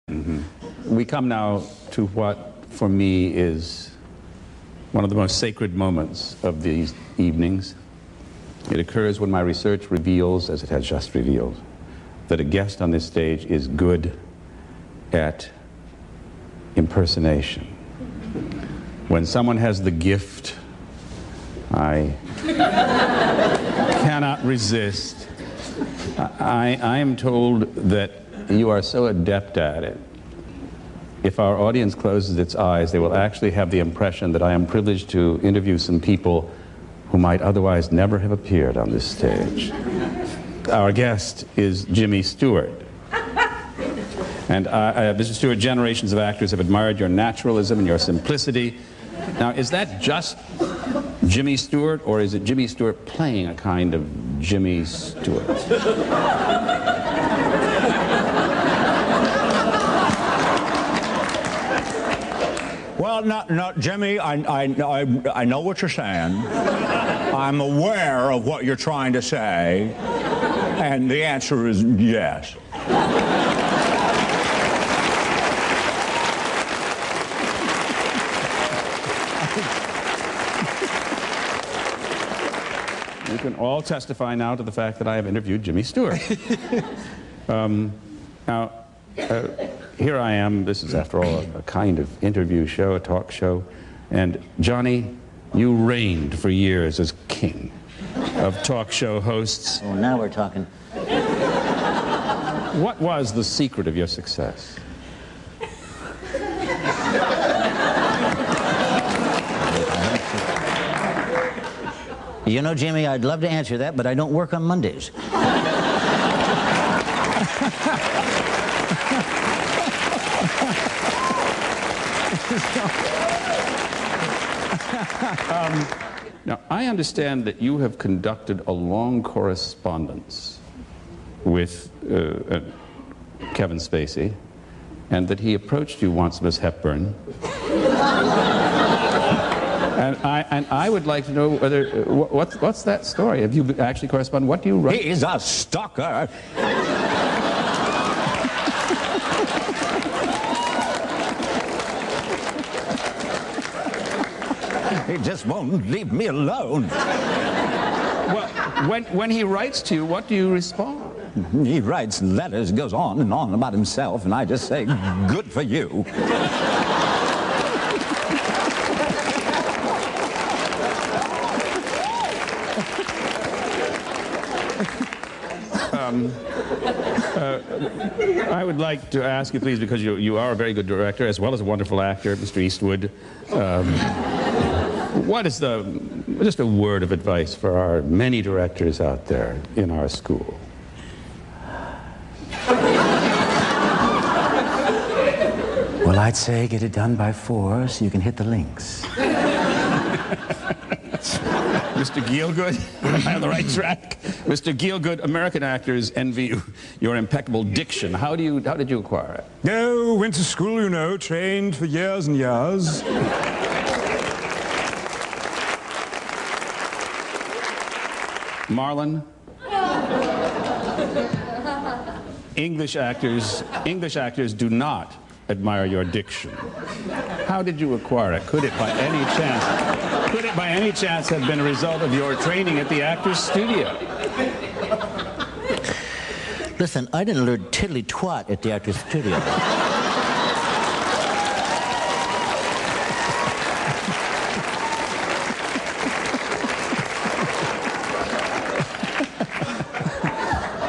We come now to what, for me, is one of the most sacred moments of these evenings. It occurs when my research reveals, as it has just revealed, that a guest on this stage is good at impersonation. When someone has the gift, I cannot resist. I am told that you are so adept at it. If our audience closes its eyes, they will actually have the impression that I am privileged to interview some people who might otherwise never have appeared on this stage. Our guest is Jimmy Stewart. And Mr. Stewart, generations of actors have admired your naturalism and your simplicity. Now, is that just Jimmy Stewart, or is it Jimmy Stewart playing a kind of Jimmy Stewart? Well, no, Jimmy, I know what you're saying. I'm aware of what you're trying to say, and the answer is yes. You can all testify now to the fact that I have interviewed Jimmy Stewart. Here I am. This is, after all, a kind of interview show, a talk show. And Johnny, you reigned for years as king of talk show hosts. Oh, now we're talking. What was the secret of your success? You know, Jimmy, I'd love to answer that, but I don't work on Mondays. Now, I understand that you have conducted a long correspondence with Kevin Spacey, and that he approached you once, Miss Hepburn. And I would like to know whether, what's that story? Have you actually corresponded? What do you write? He's a stalker. He just won't leave me alone. Well, when he writes to you, what do you respond? He writes letters, goes on and on about himself, and I just say, good for you. I would like to ask you, please, because you are a very good director as well as a wonderful actor, Mr. Eastwood. What is just a word of advice for our many directors out there in our school? Well, I'd say get it done by 4 so you can hit the links. Mr. Gielgud, am I on the right track? Mr. Gielgud, American actors envy your impeccable diction. How did you acquire it? Oh, went to school, you know, trained for years and years. Marlon, English actors do not admire your diction. How did you acquire it? Could it by any chance have been a result of your training at the Actors Studio? Listen, I didn't learn tiddly twat at the Actors Studio.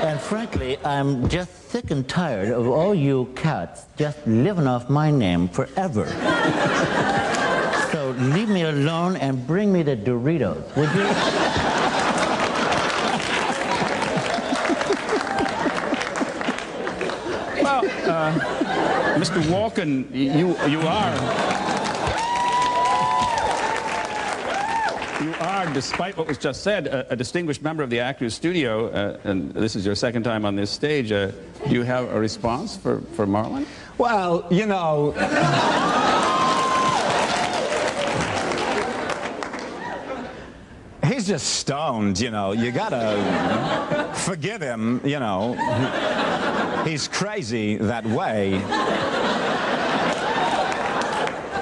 And frankly, I'm just sick and tired of all you cats just living off my name forever. So leave me alone and bring me the Doritos, would you? Well, Mr. Walken, you are, despite what was just said, a distinguished member of the Actors Studio, and this is your second time on this stage. Do you have a response for Marlon? Well, you know... He's just stoned, you know. You gotta forgive him, you know. He's crazy that way.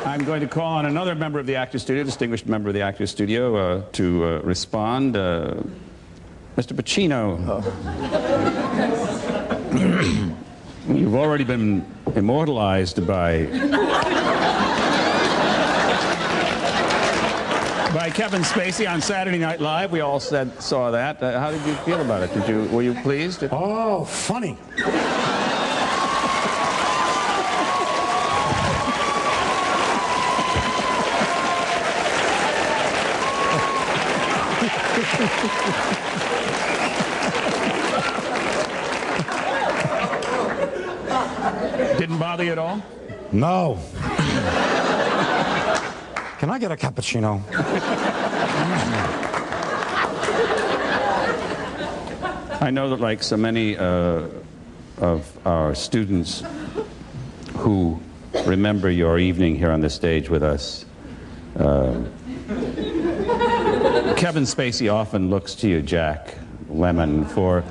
I'm going to call on another member of the Actors Studio, distinguished member of the Actors Studio, to respond. Mr. Pacino. You've already been immortalized by Kevin Spacey on Saturday Night Live. We all saw that. How did you feel about it? Were you pleased? Oh, funny. Didn't bother you at all? No. Can I get a cappuccino? I know that, like so many of our students who remember your evening here on the stage with us, Kevin Spacey often looks to you, Jack Lemmon, for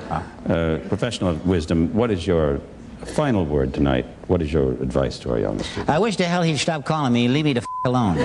professional wisdom. What is your final word tonight? What is your advice to our young students? I wish the hell he'd stop calling me. Leave me the f alone.